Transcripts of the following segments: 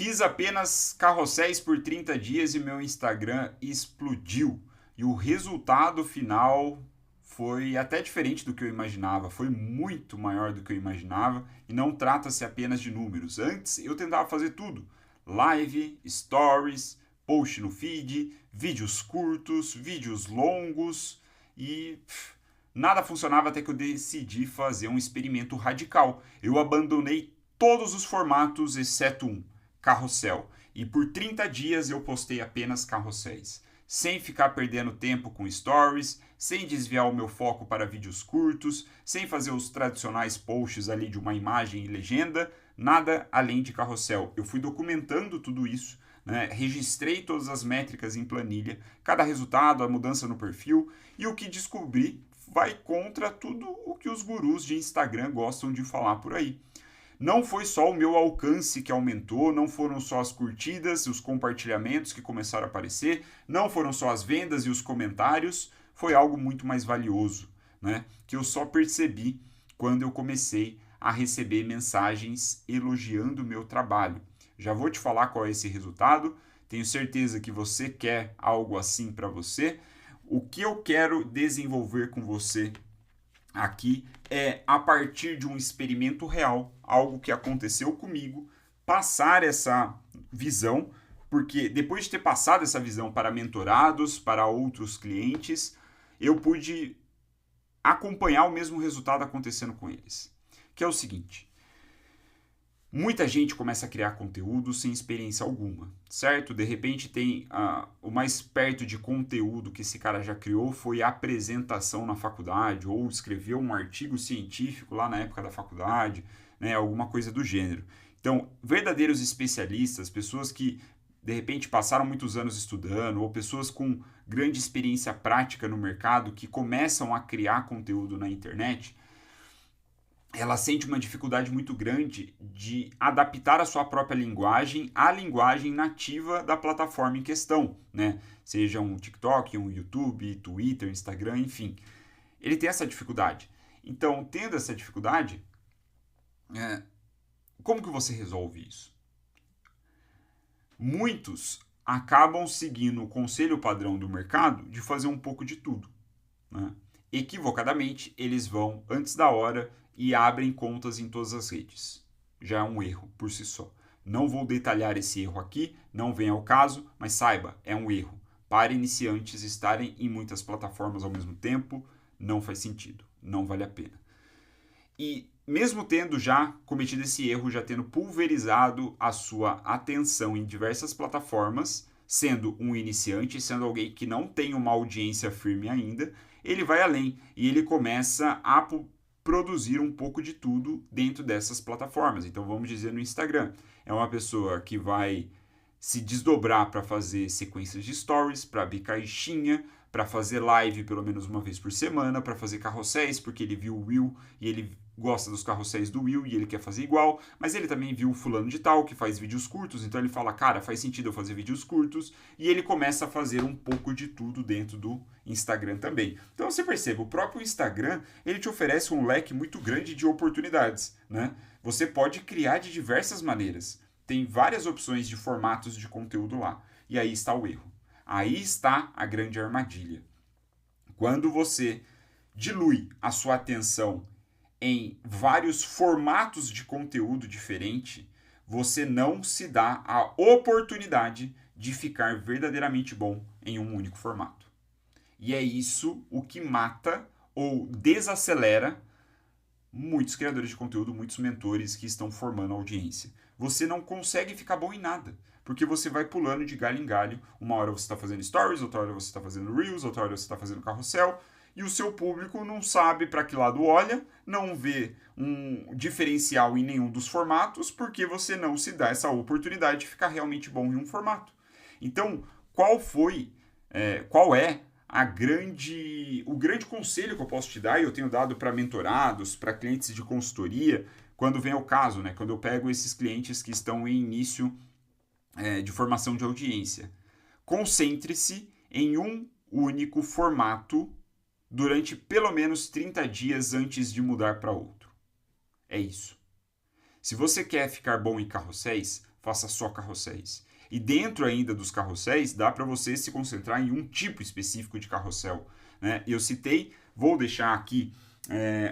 Fiz apenas carrosséis por 30 dias e meu Instagram explodiu. E o resultado final foi até diferente do que eu imaginava, foi muito maior do que eu imaginava e não trata-se apenas de números. Antes eu tentava fazer tudo: live, stories, post no feed, vídeos curtos, vídeos longos e nada funcionava até que eu decidi fazer um experimento radical. Eu abandonei todos os formatos exceto um: carrossel. E por 30 dias eu postei apenas carrosséis, sem ficar perdendo tempo com stories, sem desviar o meu foco para vídeos curtos, sem fazer os tradicionais posts ali de uma imagem e legenda, nada além de carrossel. Eu fui documentando tudo isso, né? Registrei todas as métricas em planilha, cada resultado, a mudança no perfil, e o que descobri vai contra tudo o que os gurus de Instagram gostam de falar por aí. Não foi só o meu alcance que aumentou, não foram só as curtidas e os compartilhamentos que começaram a aparecer, não foram só as vendas e os comentários, foi algo muito mais valioso, né? Que eu só percebi quando eu comecei a receber mensagens elogiando o meu trabalho. Já vou te falar qual é esse resultado, tenho certeza que você quer algo assim para você. O que eu quero desenvolver com você aqui é, a partir de um experimento real, algo que aconteceu comigo, passar essa visão, porque depois de ter passado essa visão para mentorados, para outros clientes, eu pude acompanhar o mesmo resultado acontecendo com eles. Que é o seguinte: muita gente começa a criar conteúdo sem experiência alguma, certo? De repente tem o mais perto de conteúdo que esse cara já criou foi a apresentação na faculdade, ou escreveu um artigo científico lá na época da faculdade, né? Alguma coisa do gênero. Então, verdadeiros especialistas, pessoas que de repente passaram muitos anos estudando, ou pessoas com grande experiência prática no mercado que começam a criar conteúdo na internet, ela sente uma dificuldade muito grande de adaptar a sua própria linguagem à linguagem nativa da plataforma em questão, né? Seja um TikTok, um YouTube, Twitter, Instagram, enfim. Ele tem essa dificuldade. Então, tendo essa dificuldade, como que você resolve isso? Muitos acabam seguindo o conselho padrão do mercado de fazer um pouco de tudo, né? Equivocadamente, eles vão antes da hora e abrem contas em todas as redes. Já é um erro por si só. Não vou detalhar esse erro aqui, não vem ao caso, mas saiba, é um erro. Para iniciantes estarem em muitas plataformas ao mesmo tempo, não faz sentido, não vale a pena. E mesmo tendo já cometido esse erro, já tendo pulverizado a sua atenção em diversas plataformas, sendo um iniciante, sendo alguém que não tem uma audiência firme ainda, ele vai além e ele começa a produzir um pouco de tudo dentro dessas plataformas. Então vamos dizer no Instagram, é uma pessoa que vai se desdobrar para fazer sequências de stories, para abrir caixinha, para fazer live pelo menos uma vez por semana, para fazer carrosséis, porque ele viu o Will e ele gosta dos carrosséis do Will e ele quer fazer igual, mas ele também viu o fulano de tal que faz vídeos curtos, então ele fala, cara, faz sentido eu fazer vídeos curtos, e ele começa a fazer um pouco de tudo dentro do Instagram também. Então você percebe, o próprio Instagram, ele te oferece um leque muito grande de oportunidades, né? Você pode criar de diversas maneiras. Tem várias opções de formatos de conteúdo lá. E aí está o erro. Aí está a grande armadilha. Quando você dilui a sua atenção em vários formatos de conteúdo diferente, você não se dá a oportunidade de ficar verdadeiramente bom em um único formato. E é isso o que mata ou desacelera muitos criadores de conteúdo, muitos mentores que estão formando audiência. Você não consegue ficar bom em nada, porque você vai pulando de galho em galho. Uma hora você está fazendo stories, outra hora você está fazendo reels, outra hora você está fazendo carrossel, e o seu público não sabe para que lado olha, não vê um diferencial em nenhum dos formatos, porque você não se dá essa oportunidade de ficar realmente bom em um formato. Então, qual é o grande conselho que eu posso te dar, e eu tenho dado para mentorados, para clientes de consultoria, quando vem ao caso, né, quando eu pego esses clientes que estão em início de formação de audiência. Concentre-se em um único formato durante pelo menos 30 dias antes de mudar para outro. É isso. Se você quer ficar bom em carrosséis, faça só carrosséis. E dentro ainda dos carrosséis, dá para você se concentrar em um tipo específico de carrossel. Né? Eu citei, vou deixar aqui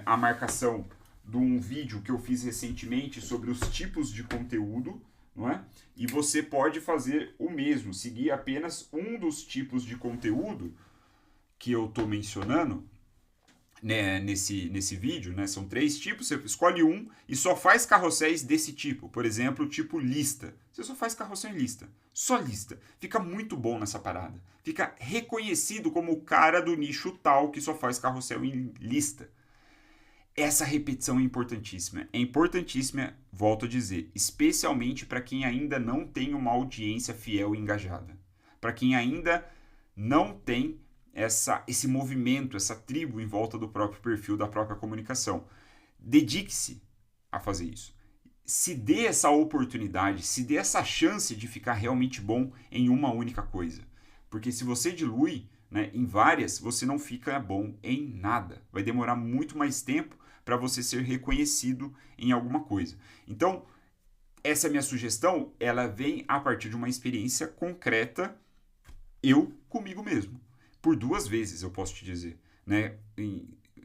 a marcação de um vídeo que eu fiz recentemente sobre os tipos de conteúdo, não é? E você pode fazer o mesmo, seguir apenas um dos tipos de conteúdo que eu estou mencionando, né, nesse vídeo, né? São 3 tipos, você escolhe um e só faz carrosséis desse tipo. Por exemplo, o tipo lista. Você só faz carrossel em lista. Só lista. Fica muito bom nessa parada. Fica reconhecido como o cara do nicho tal que só faz carrossel em lista. Essa repetição é importantíssima. É importantíssima, volto a dizer, especialmente para quem ainda não tem uma audiência fiel e engajada. Para quem ainda não tem esse movimento, essa tribo em volta do próprio perfil, da própria comunicação. Dedique-se a fazer isso. Se dê essa oportunidade, se dê essa chance de ficar realmente bom em uma única coisa. Porque se você dilui, né, em várias, você não fica bom em nada. Vai demorar muito mais tempo para você ser reconhecido em alguma coisa. Então, essa minha sugestão, ela vem a partir de uma experiência concreta, eu comigo mesmo. Por 2 vezes, eu posso te dizer. Né?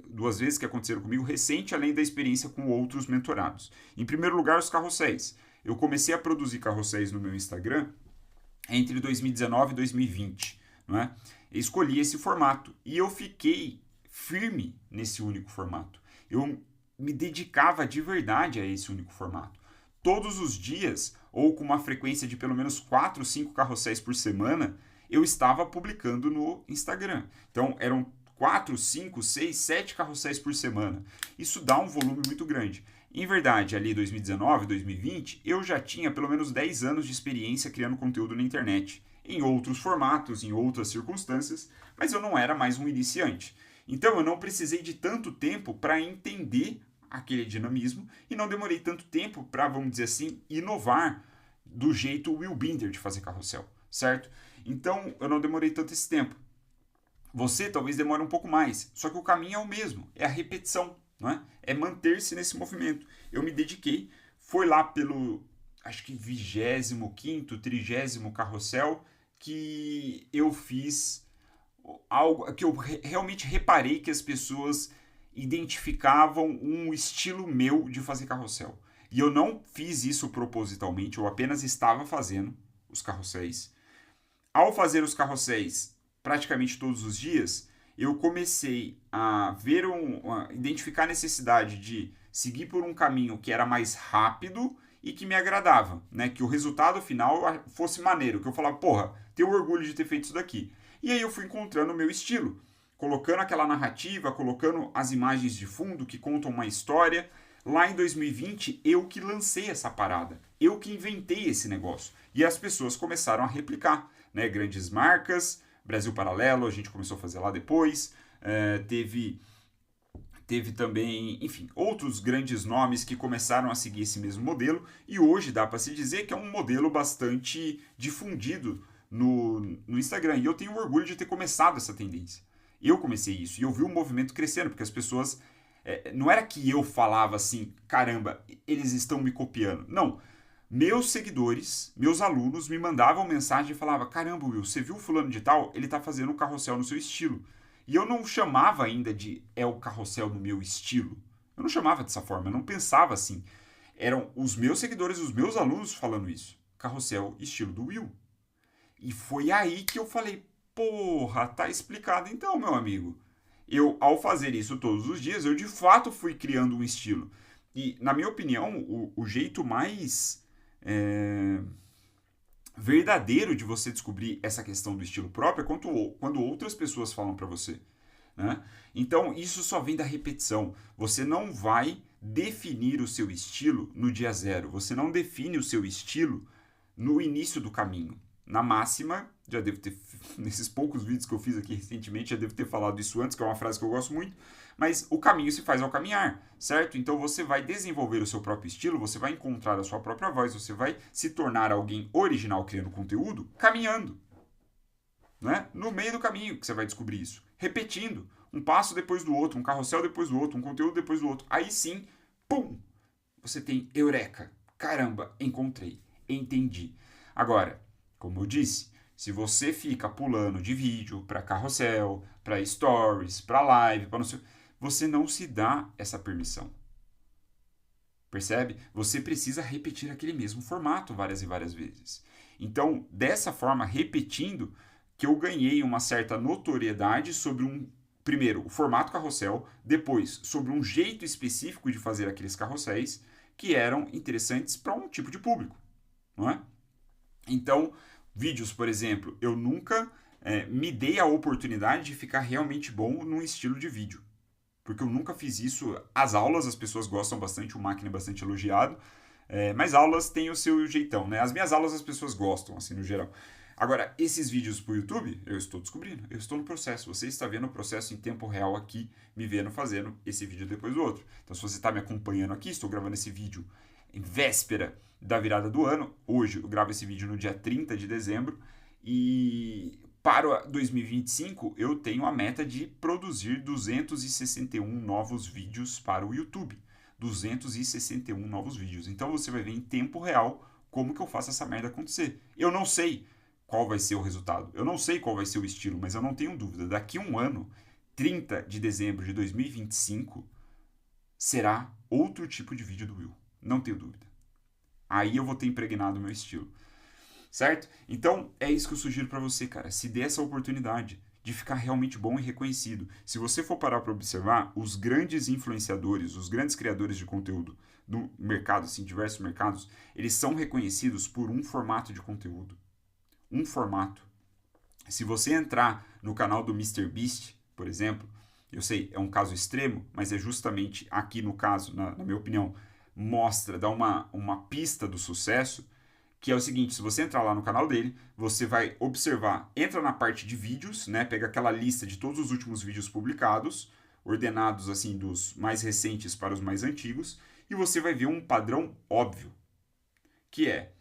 2 vezes que aconteceram comigo recente, além da experiência com outros mentorados. Em primeiro lugar, os carrosséis. Eu comecei a produzir carrosséis no meu Instagram entre 2019 e 2020. Não é? Eu escolhi esse formato e eu fiquei firme nesse único formato. Eu me dedicava de verdade a esse único formato. Todos os dias, ou com uma frequência de pelo menos 4, 5 carrosséis por semana, eu estava publicando no Instagram. Então, eram 4, 5, 6, 7 carrosséis por semana. Isso dá um volume muito grande. Em verdade, ali 2019, 2020, eu já tinha pelo menos 10 anos de experiência criando conteúdo na internet, em outros formatos, em outras circunstâncias, mas eu não era mais um iniciante. Então, eu não precisei de tanto tempo para entender aquele dinamismo e não demorei tanto tempo para, vamos dizer assim, inovar do jeito Will Binder de fazer carrossel, certo? Então, eu não demorei tanto esse tempo. Você talvez demore um pouco mais, só que o caminho é o mesmo, é a repetição, não é? É manter-se nesse movimento. Eu me dediquei, foi lá pelo, acho que 25º, 30º carrossel que eu fiz algo que eu realmente reparei que as pessoas identificavam um estilo meu de fazer carrossel. E eu não fiz isso propositalmente, eu apenas estava fazendo os carrosséis. Ao fazer os carrosséis praticamente todos os dias, eu comecei a ver a identificar a necessidade de seguir por um caminho que era mais rápido e que me agradava, né? Que o resultado final fosse maneiro, que eu falava, porra, tenho orgulho de ter feito isso daqui. E aí eu fui encontrando o meu estilo, colocando aquela narrativa, colocando as imagens de fundo que contam uma história. Lá em 2020, eu que lancei essa parada, eu que inventei esse negócio. E as pessoas começaram a replicar, né? Grandes marcas, Brasil Paralelo, a gente começou a fazer lá depois, teve também, enfim, outros grandes nomes que começaram a seguir esse mesmo modelo, e hoje dá para se dizer que é um modelo bastante difundido no Instagram, e eu tenho orgulho de ter começado essa tendência. Eu comecei isso, e eu vi o movimento crescendo, porque as pessoas, não era que eu falava assim, caramba, eles estão me copiando, não. Meus seguidores, meus alunos me mandavam mensagem e falavam, caramba, Will, você viu o fulano de tal? Ele está fazendo um carrossel no seu estilo. E eu não chamava ainda de o carrossel no meu estilo. Eu não chamava dessa forma, eu não pensava assim. Eram os meus seguidores, os meus alunos falando isso. Carrossel estilo do Will. E foi aí que eu falei, porra, tá explicado então, meu amigo. Eu, ao fazer isso todos os dias, eu de fato fui criando um estilo. E, na minha opinião, o jeito mais verdadeiro de você descobrir essa questão do estilo próprio é quando outras pessoas falam para você, né? Então isso só vem da repetição. Você não vai definir o seu estilo no dia zero. Você não define o seu estilo no início do caminho. Na máxima, já devo ter, nesses poucos vídeos que eu fiz aqui recentemente, já devo ter falado isso antes, que é uma frase que eu gosto muito, mas o caminho se faz ao caminhar, certo? Então você vai desenvolver o seu próprio estilo, você vai encontrar a sua própria voz, você vai se tornar alguém original criando conteúdo, caminhando, né? No meio do caminho que você vai descobrir isso, repetindo, um passo depois do outro, um carrossel depois do outro, um conteúdo depois do outro, aí sim, pum, você tem eureka, caramba, encontrei. Entendi. Agora, como eu disse, se você fica pulando de vídeo para carrossel, para stories, para live, para não sei, você não se dá essa permissão. Percebe? Você precisa repetir aquele mesmo formato várias e várias vezes. Então, dessa forma, repetindo, que eu ganhei uma certa notoriedade sobre primeiro, o formato carrossel, depois, sobre um jeito específico de fazer aqueles carrosséis que eram interessantes para um tipo de público, não é? Então, vídeos, por exemplo, eu nunca me dei a oportunidade de ficar realmente bom num estilo de vídeo. Porque eu nunca fiz isso. As aulas, as pessoas gostam bastante, o Máquina é bastante elogiado, mas aulas têm o seu jeitão, né? As minhas aulas as pessoas gostam, assim, no geral. Agora, esses vídeos pro YouTube, eu estou descobrindo, eu estou no processo. Você está vendo o processo em tempo real aqui, me vendo fazendo esse vídeo depois do outro. Então, se você está me acompanhando aqui, estou gravando esse vídeo em véspera da virada do ano. Hoje eu gravo esse vídeo no dia 30 de dezembro. E para 2025 eu tenho a meta de produzir 261 novos vídeos para o YouTube. 261 novos vídeos. Então você vai ver em tempo real como que eu faço essa merda acontecer. Eu não sei qual vai ser o resultado. Eu não sei qual vai ser o estilo, mas eu não tenho dúvida. Daqui a um ano, 30 de dezembro de 2025, será outro tipo de vídeo do Will. Não tenho dúvida. Aí eu vou ter impregnado o meu estilo. Certo? Então, é isso que eu sugiro para você, cara. Se dê essa oportunidade de ficar realmente bom e reconhecido. Se você for parar para observar, os grandes influenciadores, os grandes criadores de conteúdo no mercado, assim, diversos mercados, eles são reconhecidos por um formato de conteúdo. Um formato. Se você entrar no canal do MrBeast, por exemplo, eu sei, é um caso extremo, mas é justamente aqui no caso, na minha opinião, dá uma pista do sucesso, que é o seguinte: se você entrar lá no canal dele, você vai observar, entra na parte de vídeos, né, pega aquela lista de todos os últimos vídeos publicados, ordenados assim dos mais recentes para os mais antigos, e você vai ver um padrão óbvio, que é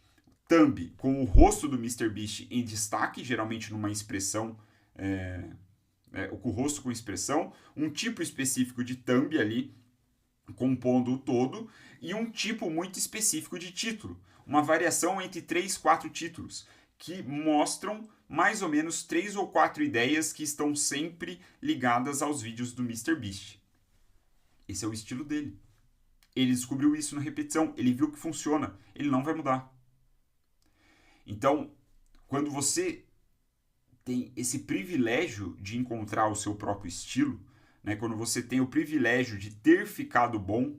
thumb com o rosto do MrBeast em destaque, geralmente numa expressão, com o rosto com expressão, um tipo específico de thumb ali, compondo o todo, e um tipo muito específico de título, uma variação entre 3, 4 títulos, que mostram mais ou menos 3 ou 4 ideias que estão sempre ligadas aos vídeos do MrBeast. Esse é o estilo dele. Ele descobriu isso na repetição, ele viu que funciona, ele não vai mudar. Então, quando você tem esse privilégio de encontrar o seu próprio estilo, né, quando você tem o privilégio de ter ficado bom,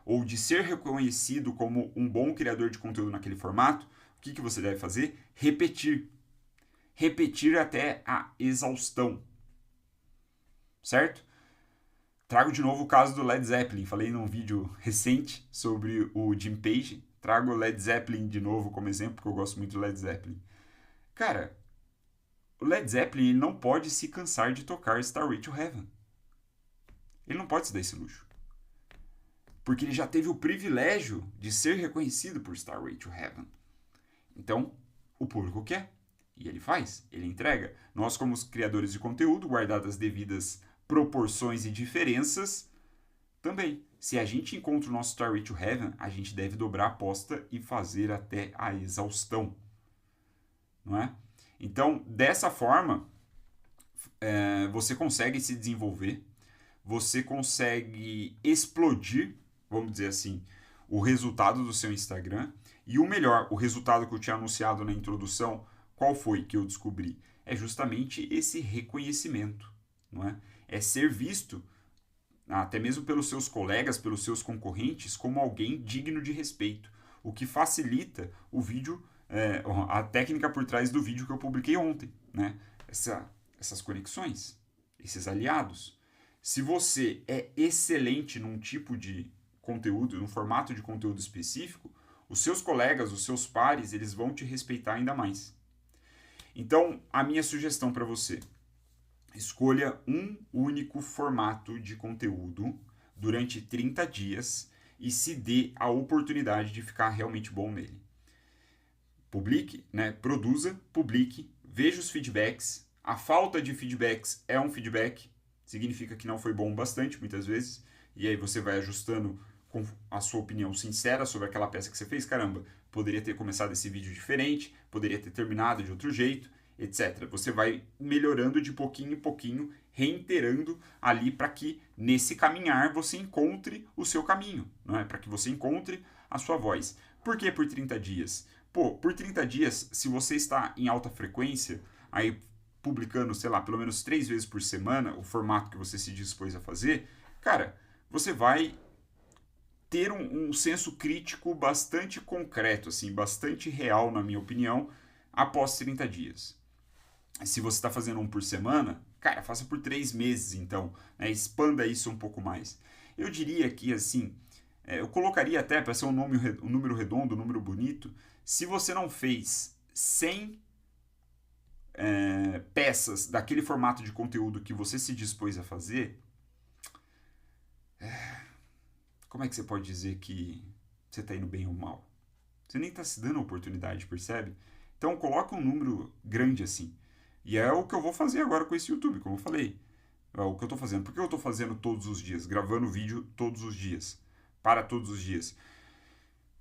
ou de ser reconhecido como um bom criador de conteúdo naquele formato, o que você deve fazer? Repetir. Repetir até a exaustão. Certo? Trago de novo o caso do Led Zeppelin. Falei num vídeo recente sobre o Jim Page. Trago o Led Zeppelin de novo como exemplo, porque eu gosto muito do Led Zeppelin. Cara, o Led Zeppelin ele não pode se cansar de tocar Starway to Heaven. Ele não pode se dar esse luxo. Porque ele já teve o privilégio de ser reconhecido por Starway to Heaven. Então, o público quer. E ele faz, ele entrega. Nós, como os criadores de conteúdo, guardadas as devidas proporções e diferenças, também. Se a gente encontra o nosso Starway to Heaven, a gente deve dobrar a aposta e fazer até a exaustão. Não é? Então, dessa forma, você consegue se desenvolver, você consegue explodir, vamos dizer assim, o resultado do seu Instagram. E o melhor, o resultado que eu tinha anunciado na introdução, qual foi que eu descobri? É justamente esse reconhecimento, não é? É ser visto, até mesmo pelos seus colegas, pelos seus concorrentes, como alguém digno de respeito. O que facilita o vídeo, a técnica por trás do vídeo que eu publiquei ontem, né? Essas conexões, esses aliados. Se você é excelente num tipo de conteúdo, num formato de conteúdo específico, os seus colegas, os seus pares, eles vão te respeitar ainda mais. Então, a minha sugestão para você: escolha um único formato de conteúdo durante 30 dias e se dê a oportunidade de ficar realmente bom nele. Publique, né? Produza, publique, veja os feedbacks. A falta de feedbacks é um feedback, significa que não foi bom bastante, muitas vezes, e aí você vai ajustando com a sua opinião sincera sobre aquela peça que você fez. Caramba, poderia ter começado esse vídeo diferente, poderia ter terminado de outro jeito, etc. Você vai melhorando de pouquinho em pouquinho, reiterando ali para que nesse caminhar você encontre o seu caminho, não é? Para que você encontre a sua voz. Por que por 30 dias? Pô, por 30 dias, se você está em alta frequência, aí publicando, sei lá, pelo menos 3 vezes por semana, o formato que você se dispôs a fazer, cara, você vai ter um senso crítico bastante concreto, assim, bastante real, na minha opinião, após 30 dias. Se você está fazendo um por semana, cara, faça por 3 meses, então, né, expanda isso um pouco mais. Eu diria que, assim, eu colocaria até, para ser um número redondo, um número bonito, se você não fez 100 peças daquele formato de conteúdo que você se dispôs a fazer, como é que você pode dizer que você está indo bem ou mal? Você nem está se dando a oportunidade, percebe? Então coloca um número grande assim. E é o que eu vou fazer agora com esse YouTube, como eu falei. É o que eu estou fazendo. Por que eu estou fazendo todos os dias? Gravando vídeo todos os dias. Para todos os dias.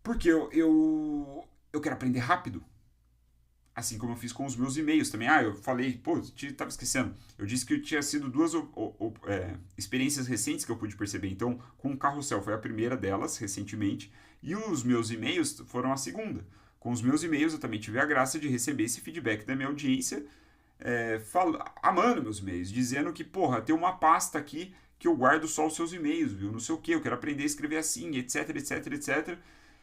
Porque eu quero aprender rápido. Assim como eu fiz com os meus e-mails também. Eu falei, pô, estava esquecendo. Eu disse que tinha sido duas experiências recentes que eu pude perceber. Então, com o Carrossel foi a primeira delas, recentemente. E os meus e-mails foram a segunda. Com os meus e-mails eu também tive a graça de receber esse feedback da minha audiência, amando meus e-mails, dizendo que, porra, tem uma pasta aqui que eu guardo só os seus e-mails, viu? Não sei o que, eu quero aprender a escrever assim, etc, etc, etc.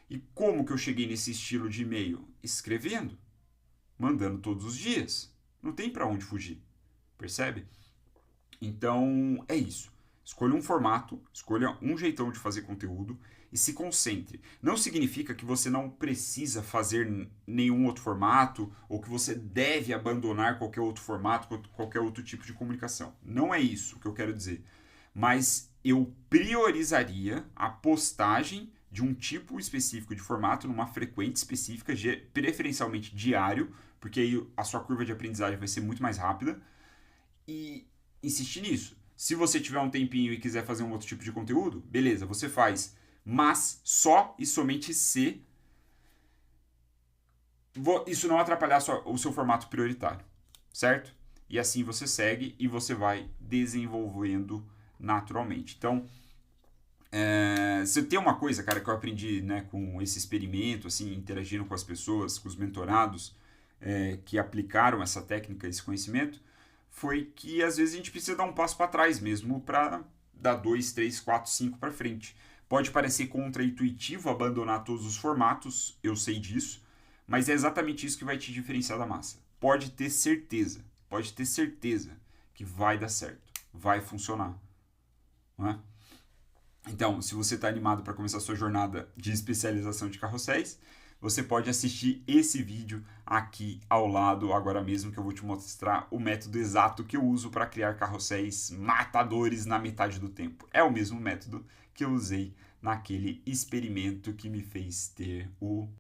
E como que eu cheguei nesse estilo de e-mail? Escrevendo. Mandando todos os dias. Não tem para onde fugir. Percebe? Então, é isso. Escolha um formato, escolha um jeitão de fazer conteúdo e se concentre. Não significa que você não precisa fazer nenhum outro formato ou que você deve abandonar qualquer outro formato, qualquer outro tipo de comunicação. Não é isso que eu quero dizer. Mas eu priorizaria a postagem de um tipo específico de formato numa frequência específica, preferencialmente diário, porque aí a sua curva de aprendizagem vai ser muito mais rápida, e insistir nisso. Se você tiver um tempinho e quiser fazer um outro tipo de conteúdo, beleza, você faz. Mas só e somente se isso não atrapalhar o seu formato prioritário, certo? E assim você segue e você vai desenvolvendo naturalmente. Então, se tem uma coisa, cara, que eu aprendi, né, com esse experimento, assim, interagindo com as pessoas, com os mentorados que aplicaram essa técnica, esse conhecimento, foi que às vezes a gente precisa dar um passo para trás mesmo para dar 2, 3, 4, 5 para frente. Pode parecer contraintuitivo abandonar todos os formatos, eu sei disso, mas é exatamente isso que vai te diferenciar da massa. Pode ter certeza que vai dar certo, vai funcionar, não é? Então, se você está animado para começar a sua jornada de especialização de carrosséis, você pode assistir esse vídeo aqui ao lado agora mesmo, que eu vou te mostrar o método exato que eu uso para criar carrosséis matadores na metade do tempo. É o mesmo método que eu usei naquele experimento que me fez ter o